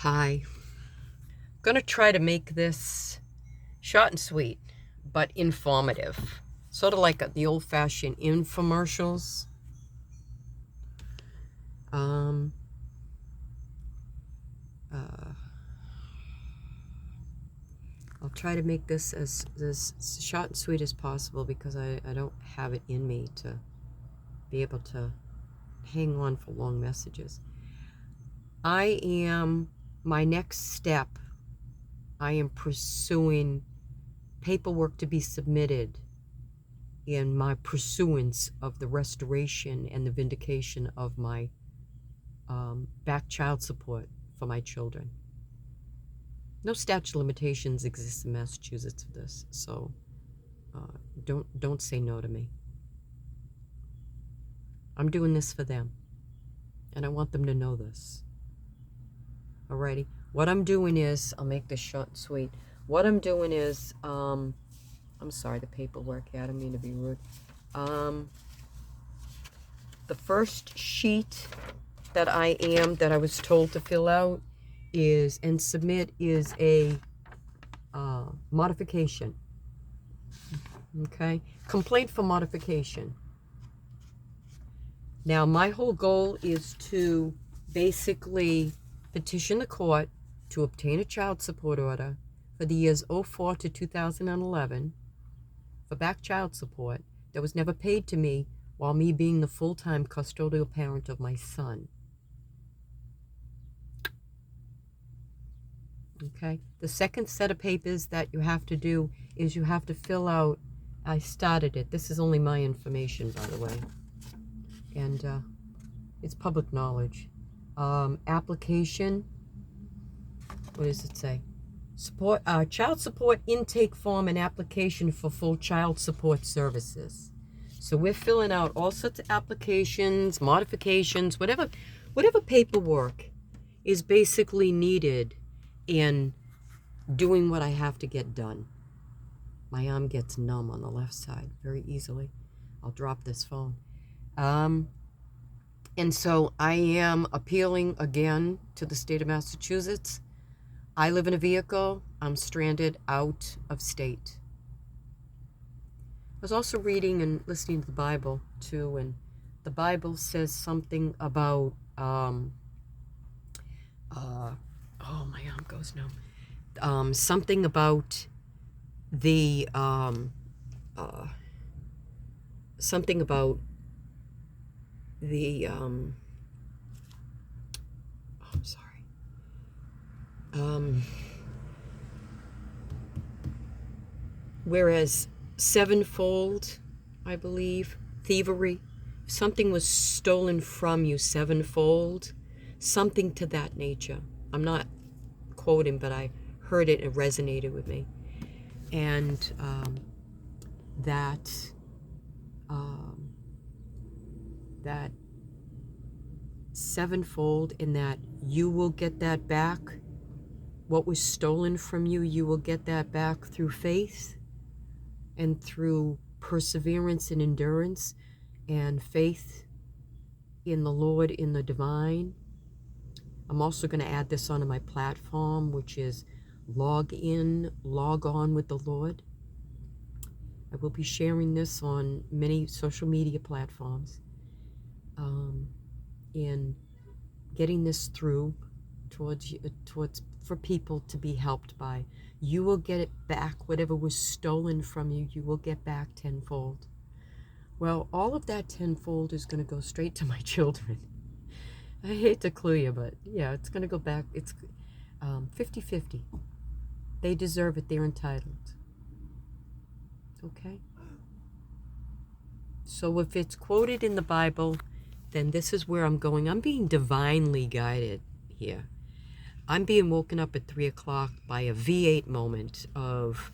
Hi. Gonna try to make this short and sweet, but informative. Sort of like the old-fashioned infomercials. Um, uh, I'll try to make this as short and sweet as possible because I don't have it in me to be able to hang on for long messages. My next step, I am pursuing paperwork to be submitted in my pursuance of the restoration and the vindication of my back child support for my children. No statute of limitations exists in Massachusetts for this, so don't say no to me. I'm doing this for them, and I want them to know this. Alrighty, what I'm doing is, I'll make this short and sweet. What I'm doing is, I'm sorry, the paperwork, I don't mean to be rude. The first sheet that I was told to fill out and submit is a modification. Okay? Complaint for modification. Now, my whole goal is to basically petition the court to obtain a child support order for the years 04 to 2011 for back child support that was never paid to me while me being the full-time custodial parent of my son. Okay? The second set of papers that you have to do is you have to fill out, I started it. This is only my information, by the way. And it's public knowledge. Application, what does it say? Child support intake form and application for full child support services. So we're filling out all sorts of applications, modifications, whatever paperwork is basically needed in doing what I have to get done. My arm gets numb on the left side very easily. I'll drop this phone. And so I am appealing again to the state of Massachusetts. I live in a vehicle. I'm stranded out of state. I was also reading and listening to the Bible too, and the Bible says something about oh, my arm goes numb. Something about the something about the oh, I'm sorry. Whereas sevenfold, I believe, thievery, if something was stolen from you sevenfold, something to that nature. I'm not quoting, but I heard it and it resonated with me. And that sevenfold, in that you will get that back. What was stolen from you, you will get that back through faith and through perseverance and endurance and faith in the Lord, in the divine. I'm also going to add this onto my platform, which is log on with the Lord. I will be sharing this on many social media platforms, in getting this through towards for people to be helped by. You will get it back. Whatever was stolen from you, you will get back tenfold. Well, all of that tenfold is going to go straight to my children. I hate to clue you, but yeah, it's going to go back. It's 50-50. They deserve it. They're entitled. Okay? So if it's quoted in the Bible, then this is where I'm going. I'm being divinely guided here. I'm being woken up at 3 o'clock by a V8 moment of,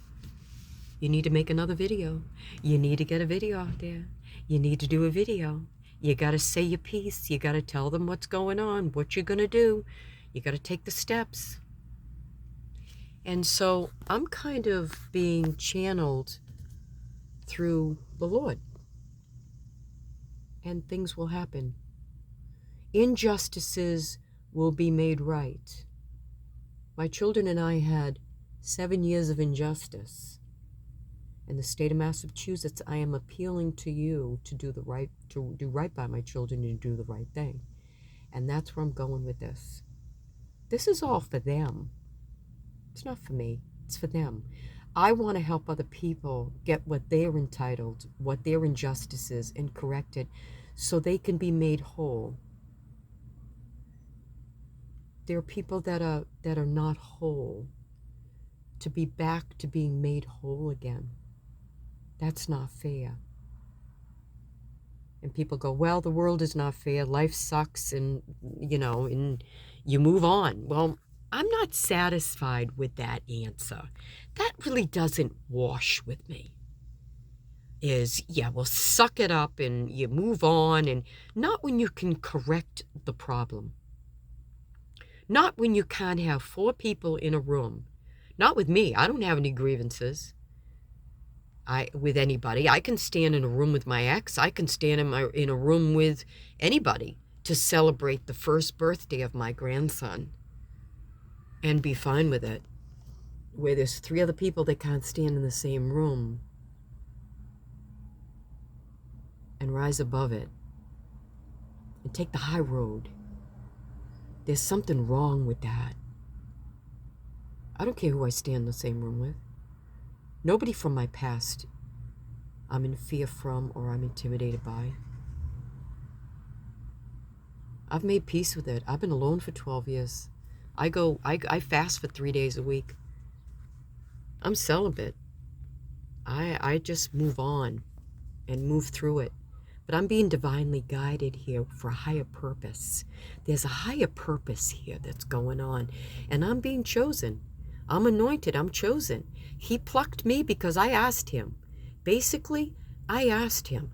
you need to make another video. You need to get a video out there. You need to do a video. You got to say your piece. You got to tell them what's going on, what you're going to do. You got to take the steps. And so I'm kind of being channeled through the Lord. And things will happen. Injustices will be made right. My children and I had 7 years of injustice. In the state of Massachusetts, I am appealing to you to do right by my children and do the right thing. And that's where I'm going with this. This is all for them. It's not for me. It's for them. I want to help other people get what they're entitled, what their injustices, and corrected so they can be made whole. There are people that are not whole. To be back to being made whole again. That's not fair. And people go, well, the world is not fair. Life sucks and you move on. Well, I'm not satisfied with that answer. That really doesn't wash with me. Well, suck it up and you move on, and not when you can correct the problem. Not when you can't have 4 people in a room. Not with me. I don't have any grievances. With anybody. I can stand in a room with my ex. I can stand in a room with anybody to celebrate the first birthday of my grandson and be fine with it. Where there's 3 other people that can't stand in the same room and rise above it and take the high road. There's something wrong with that. I don't care who I stand in the same room with. Nobody from my past I'm in fear from or I'm intimidated by. I've made peace with it. I've been alone for 12 years. I fast for 3 days a week. I'm celibate. I just move on and move through it. But I'm being divinely guided here for a higher purpose. There's a higher purpose here that's going on. And I'm being chosen. I'm anointed. I'm chosen. He plucked me because I asked him. Basically, I asked him,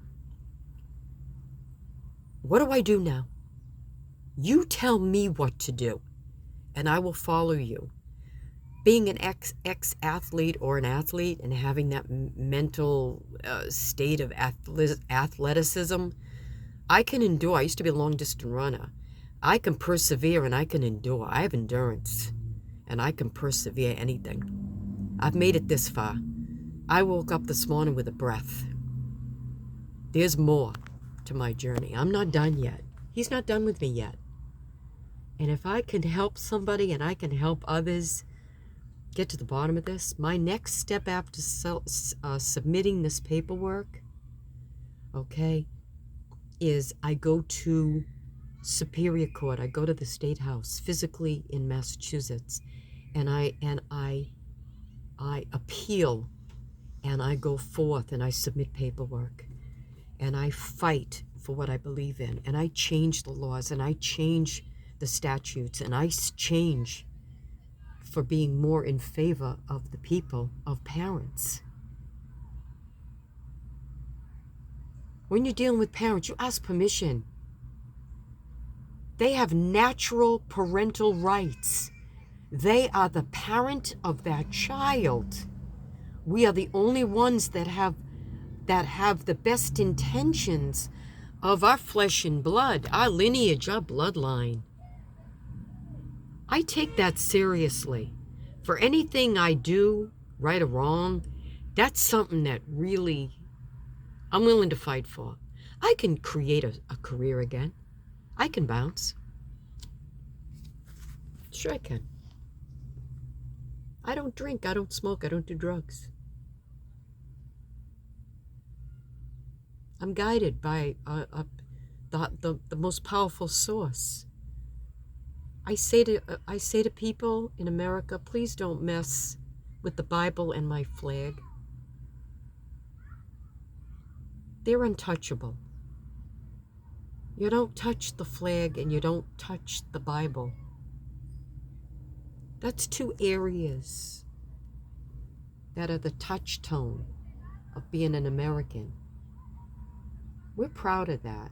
what do I do now? You tell me what to do, and I will follow you. Being an ex-athlete or an athlete and having that mental state of athleticism, I can endure. I used to be a long-distance runner. I can persevere and I can endure. I have endurance, and I can persevere anything. I've made it this far. I woke up this morning with a breath. There's more to my journey. I'm not done yet. He's not done with me yet. And if I can help somebody and I can help others get to the bottom of this, my next step after submitting this paperwork, okay, is I go to Superior Court. I go to the State House physically in Massachusetts, and I appeal, and I go forth and I submit paperwork, and I fight for what I believe in, and I change the laws, and I change the statutes, and I change for being more in favor of the people, of parents. When you're dealing with parents, you ask permission. They have natural parental rights. They are the parent of that child. We are the only ones that have the best intentions of our flesh and blood, our lineage, our bloodline. I take that seriously. For anything I do, right or wrong, that's something that really I'm willing to fight for. I can create a career again. I can bounce. Sure I can. I don't drink, I don't smoke, I don't do drugs. I'm guided by the most powerful source. I say to people in America, please don't mess with the Bible and my flag. They're untouchable. You don't touch the flag and you don't touch the Bible. That's 2 areas that are the touchstone of being an American. We're proud of that.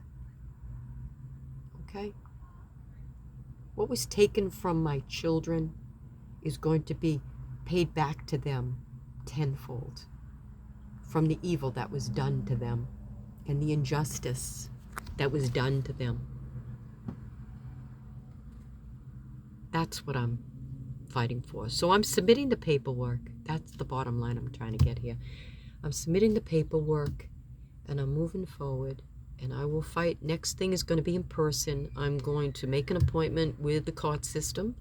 Okay? What was taken from my children is going to be paid back to them tenfold from the evil that was done to them and the injustice that was done to them. That's what I'm fighting for. So I'm submitting the paperwork. That's the bottom line I'm trying to get here. I'm submitting the paperwork, and I'm moving forward, and I will fight. Next thing is going to be in person. I'm going to make an appointment with the court system,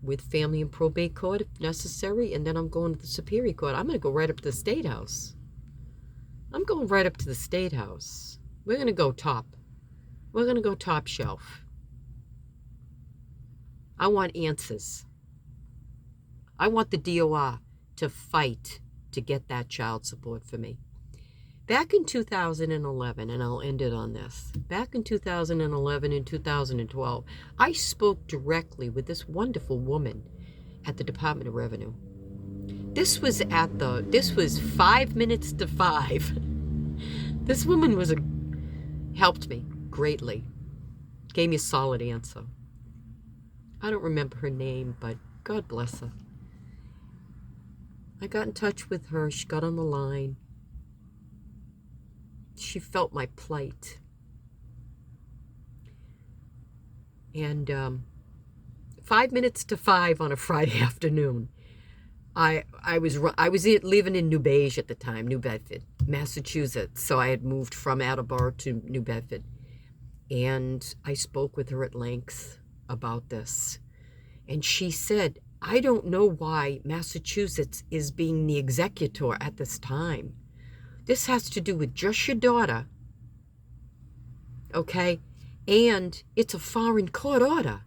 with family and probate court if necessary, and then I'm going to the Superior Court. I'm going to go right up to the State House. I'm going right up to the State House. We're going to go top. We're going to go top shelf. I want answers. I want the DOR to fight to get that child support for me. Back in 2011, and I'll end it on this. Back in 2011 and 2012, I spoke directly with this wonderful woman at the Department of Revenue. This was 5 minutes to 5. This woman helped me greatly. Gave me a solid answer. I don't remember her name, but God bless her. I got in touch with her. She got on the line. She felt my plight. And 5 minutes to 5 on a Friday afternoon, I was living in New Beige at the time, New Bedford, Massachusetts. So I had moved from Attleboro to New Bedford. And I spoke with her at length about this. And she said, I don't know why Massachusetts is being the executor at this time. This has to do with just your daughter, okay? And it's a foreign court order.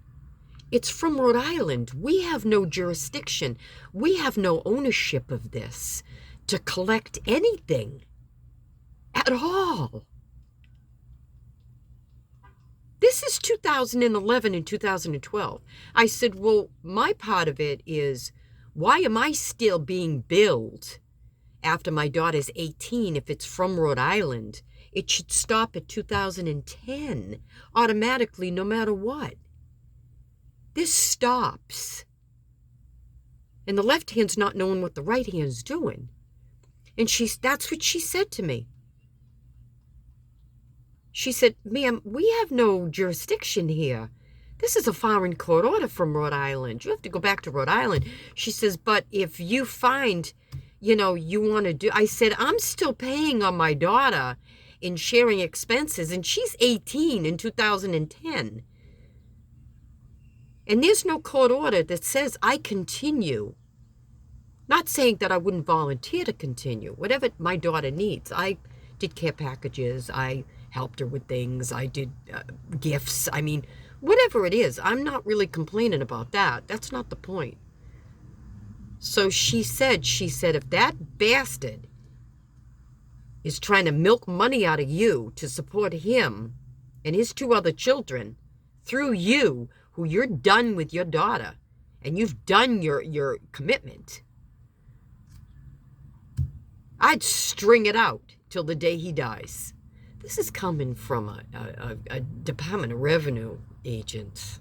It's from Rhode Island. We have no jurisdiction. We have no ownership of this to collect anything at all. This is 2011 and 2012. I said, well, my part of it is, why am I still being billed after my daughter's 18 if it's from Rhode Island? It should stop at 2010 automatically, no matter what. This stops. And the left hand's not knowing what the right hand's doing. And that's what she said to me. She said, ma'am, we have no jurisdiction here. This is a foreign court order from Rhode Island. You have to go back to Rhode Island. She says, but if you find, you want to do, I said, I'm still paying on my daughter in sharing expenses, and she's 18 in 2010. And there's no court order that says I continue. Not saying that I wouldn't volunteer to continue. Whatever my daughter needs. I did care packages. I helped her with things. I did gifts. I mean, whatever it is, I'm not really complaining about that. That's not the point. So she said, if that bastard is trying to milk money out of you to support him and his 2 other children through you, who you're done with your daughter and you've done your commitment, I'd string it out till the day he dies. This is coming from a Department of Revenue agent.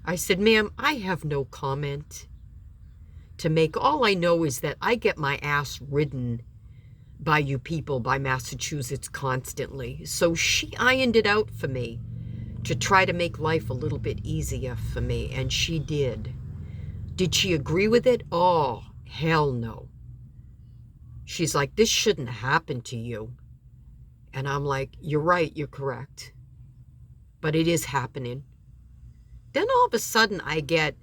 I said, ma'am, I have no comment to make. All I know is that I get my ass ridden by you people, by Massachusetts constantly. So she ironed it out for me to try to make life a little bit easier for me, and she did. Did she agree with it? Oh, hell no. She's like, this shouldn't happen to you. And I'm like, you're right, you're correct. But it is happening. Then all of a sudden I get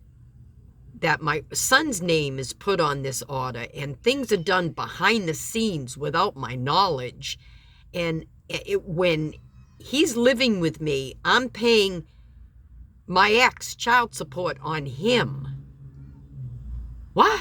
that my son's name is put on this order and things are done behind the scenes without my knowledge. And when he's living with me, I'm paying my ex child support on him. What?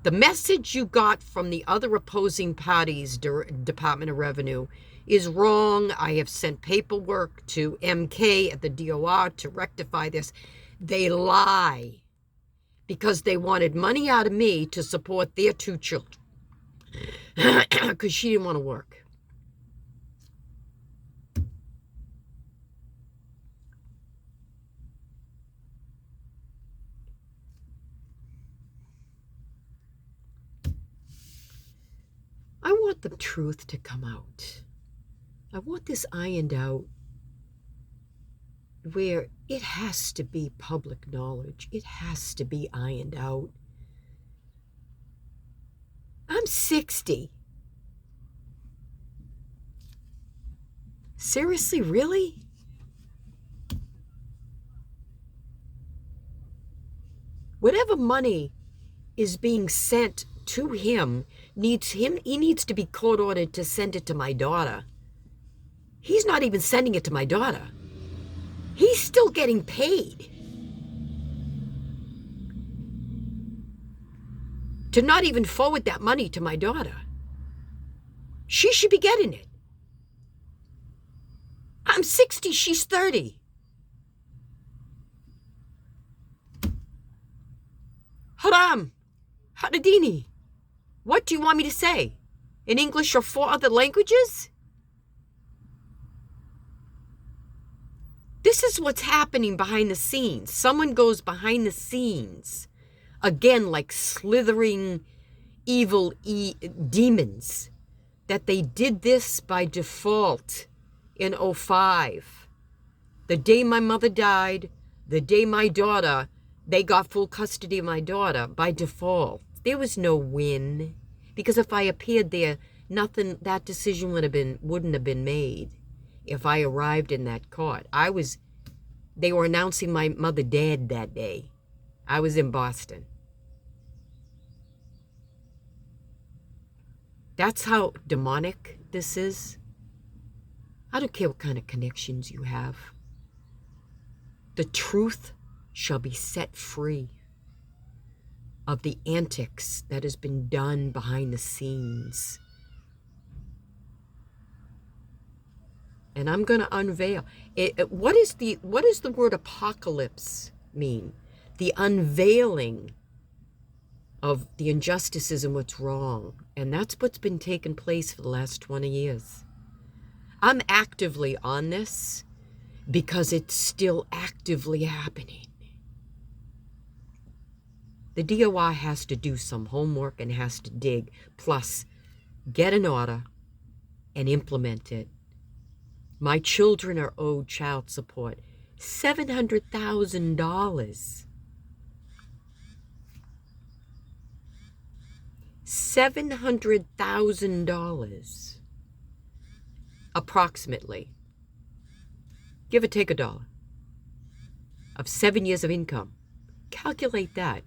The message you got from the other opposing parties' Department of Revenue is wrong. I have sent paperwork to MK at the DOR to rectify this. They lie because they wanted money out of me to support their 2 children because she didn't want to work. I want the truth to come out. I want this ironed out where it has to be public knowledge. It has to be ironed out. I'm 60. Seriously, really? Whatever money is being sent to him, he needs to be court ordered to send it to my daughter. He's not even sending it to my daughter. He's still getting paid to not even forward that money to my daughter. She should be getting it. I'm 60, she's 30. Haram, Hadadini, what do you want me to say? In English or 4 other languages? This is what's happening behind the scenes. Someone goes behind the scenes, again, like slithering evil demons, that they did this by default in 2005. The day my mother died, the day my daughter, they got full custody of my daughter by default. There was no win, because if I appeared there, nothing, that decision wouldn't have been made. If I arrived in that court, they were announcing my mother dead that day. I was in Boston. That's how demonic this is. I don't care what kind of connections you have. The truth shall be set free of the antics that has been done behind the scenes. And I'm going to unveil it. What does the word apocalypse mean? The unveiling of the injustices and what's wrong. And that's what's been taking place for the last 20 years. I'm actively on this because it's still actively happening. The DOI has to do some homework and has to dig, plus get an order and implement it. My children are owed child support, $700,000. $700,000, approximately, give or take $1, of 7 years of income. Calculate that.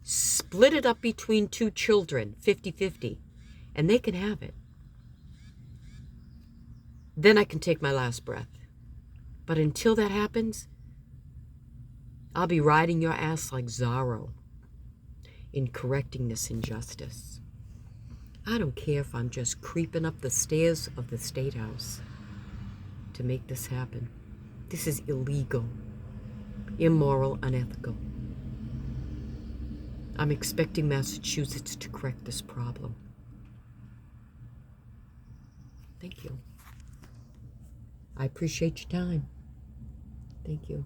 Split it up between 2 children, 50-50, and they can have it. Then I can take my last breath. But until that happens, I'll be riding your ass like Zorro in correcting this injustice. I don't care if I'm just creeping up the stairs of the State House to make this happen. This is illegal, immoral, unethical. I'm expecting Massachusetts to correct this problem. Thank you. I appreciate your time. Thank you.